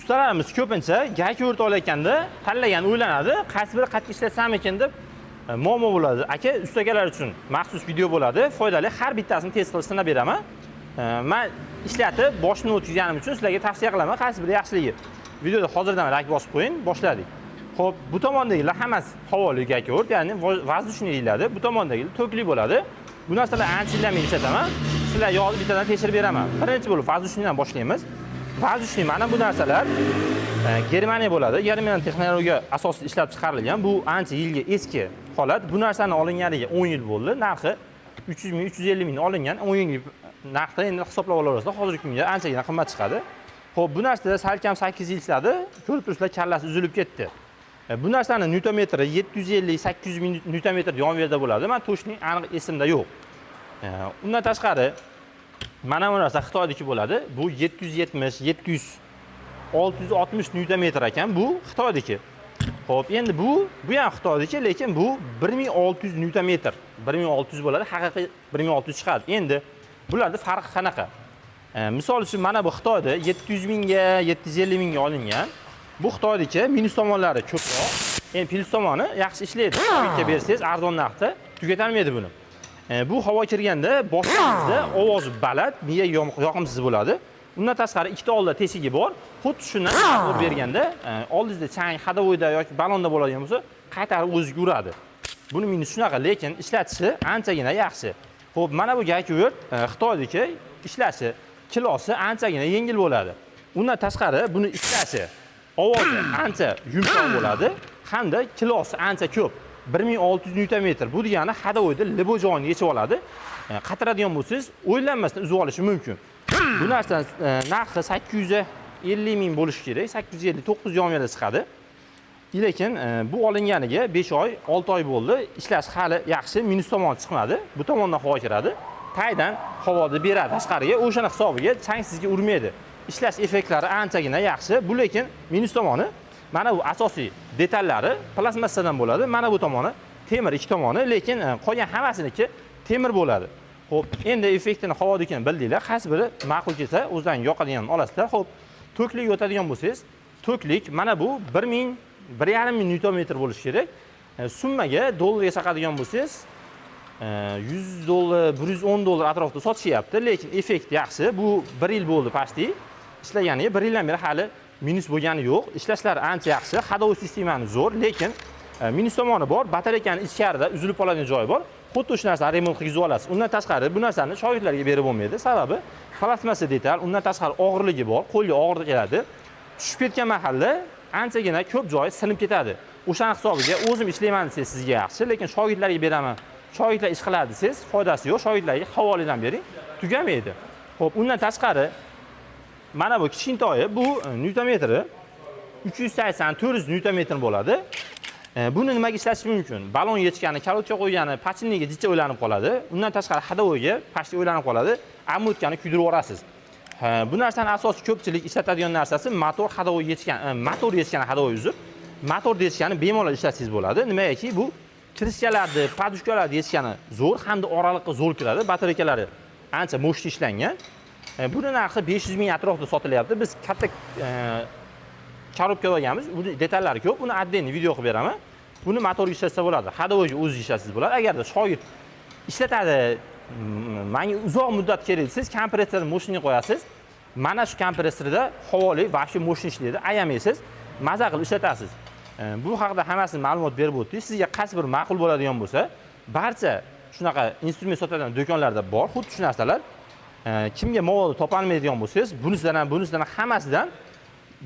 ustalarimiz ko'pincha gayka o'rta olayotganda tanlagan o'ylanadi, qaysi biri qattiq ishlatsam ekan deb muammo bo'ladi. Aka, ustagalar uchun maxsus video bo'ladi, foydali. Har bittasini test qilib sinab beraman. Men ishlatib boshini o'tkazganim uchun sizlarga tavsiya qilaman, qaysi biri yaxshiligi. Videoda hozirdan like bosib qo'ying, boshladik. Xo'p, bu tomondagilar hammasi havoli gayka o'rt, ya'ni воздушный deyiladi. Bu tomondagilar to'kli bo'ladi. Bu narsalar ancha yillar men ishlataman. Sizlar yozib bittadan tekshirib beraman. Birinchi bo'lib воздушныйdan boshlaymiz. Воздушный mana bu narsalar Germaniya bo'ladi. Germaniya texnologiya asosida ishlab chiqarilgan. Bu ancha yilga eski holat. Bu narsani olinganiga 10 yil bo'ldi. Narxi 300 ming, 350 ming olingan. 10 yillik narxda endi hisoblab olasizda hozirgi kunga anchagina qimmat chiqadi. Xo'p, bu narsada salkam 8 yil ishladi. Ko'rib turibsizlar, kallasi uzilib ketdi. Bu narsani newton-metri 750-800 ming newton-metr yonverida bo'ladi. Men to'shning aniq esimda yo'q. Undan tashqari mana bu narsa Xitoydagi bo'ladi. Bu 770, 700, 660 newton-metr ekan. Bu Xitoydagi. Xo'p, endi bu ham Xitoydagi, lekin bu 1600 newton-metr. 1600 bo'ladi, haqiqiy 1600 chiqadi. Endi bularda farqi qanaqa? Misol uchun mana bu Xitoyda 700 mingga, 750 mingga olingan. Bu Xitoydagi minus tomonlari ko'proq. Endi plus tomoni yaxshi ishlaydi. Xitoyga bersangiz arzon narxda tugatilmaydi buni. Bu havo kirganda boshingizda ovozi baland, miya yoqimsiz bo'ladi. Undan tashqari ikkita oldida teshigi bor. Xuddi shundan urib berganda oldingizda chang, hadovoyda yoki balonda bo'ladigan bo'lsa, qaytarib o'ziga uradi. Buni minusi shunaqa, lekin ishlatishi anchagina yaxshi. Xo'p, mana bu gayka o'rt Xitoydagi ishlashi, kilosi anchagina yengil bo'ladi. Undan tashqari buni ishlashi ovozi ancha yumshoq bo'ladi hamda kilosi ancha ko'p. 1600 newton-metr. Bu degani hadovoyda libo joyini yechib oladi. Qatiradigan bo'lsangiz, o'ylanmasdan uzib olishi mumkin. Bu narsa narxi 850 ming bo'lishi kerak. 850-900 yonverida chiqadi. Lekin bu olinganiga 5 oy, 6 oy bo'ldi. Ishlash hali yaxshi, minus tomon chiqmadi. Bu tomondan havo kiradi. Taydan havoda beradi tashqariga, o'shani hisobiga chang sizga urmaydi. Ishlash effektlari anchagina yaxshi. Bu lekin minus tomoni mana bu asosiy detallari plastmassadan bo'ladi. Mana bu tomoni temir ikki tomoni, lekin qolgan hammasiniki temir bo'ladi. Xo'p, endi effektini havodagini bildinglar. Qaysi biri ma'qul kelsa, o'zdan yoqadiganini olasizlar. Xo'p, to'klik o'tadigan bo'lsangiz, to'klik mana bu 1000, 1,5 newton-metr bo'lishi kerak. Summaga dollarga saqadigan bo'lsangiz, 100 dollar, 110 dollar atrofida sotishyapti, lekin effekt yaxshi. Bu 1 yil bo'ldi pasti. Ishlaganiga 1 yildan beri hali minus bo'lgani yo'q. Ishlashlari ancha yaxshi. Hadovoy sistemasi zo'r, lekin minus tomoni bor. Batareykani ichkarida uzilib qoladigan joyi bor. Xuddi o'sha narsani remont qilib olasiz. Undan tashqari bu narsani shogirdlarga berib bo'lmaydi. Sababi plastmassa detal, undan tashqari og'irligi bor, qo'lga og'ir keladi. Tushib ketgan mahalla anchagina ko'p joyi sinib ketadi. O'shani hisobiga o'zim ishlayman desangiz sizga yaxshi, lekin shogirdlarga beraman. Shogirdlar ish qiladi desangiz foydasi yo'q. Shogirdlarga havoladan bering, tugamaydi. Xo'p, undan tashqari mana bu kichkintoyi, bu newton-metri 380-400 newton-metr bo'ladi. Buni nimaga ishlatish mumkin? Balon yechgani, kalotga qo'ygani, pachinniga jicha o'ylanib qoladi. Undan tashqari hadovoyga pashti o'ylanib qoladi. Ammutkani kuydirib yuborasiz. Bu narsaning asosiy ko'pchilik ishlatadigan narsasi motor hadovoy yechgan, motor yechgani hadovoy uzib, motor yechgani bemalol ishlatsangiz bo'ladi. Nimagaki bu kirishkalarni, padushkalarni yechgani zo'r hamda oraliqqa zo'r kiradi. Batareykalari ancha mo'shti ishlangan. Buni narxi 500 ming atrofida sotilyapti. Biz katta korobka olganmiz. Bu detallari ko'p. Buni отдельный video qilib beraman. Buni motor ishlatsa bo'ladi. Hadovoyga o'zingiz ishlatsangiz bo'ladi. Agarda shogird ishlatadi, menga uzoq muddat kerak desangiz, kompressorni moshinaga qo'yasiz. Mana shu kompressorda havoli vaqti moshina ishlaydi. Ayamaysiz, maza qilib ishlatasiz. Bu haqida hammasini ma'lumot berib o'tdik. Sizga qaysi bir ma'qul bo'ladigan bo'lsa, barcha shunaqa instrument sotadigan do'konlarda bor, xuddi shu narsalar. Kimga mavod topolmaydigan bo'lsangiz, bunisidan hammasidan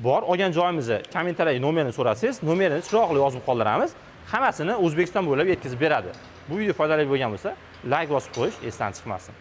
bor. Olgan joyimizni kommentariy nomerini so'rasangiz, nomerini chiroqli yozib qoldiramiz. Hammasini O'zbekiston bo'ylab yetkazib beradi. Bu video foydali bo'lgan bo'lsa, like bosib qo'yish esdan chiqmasin.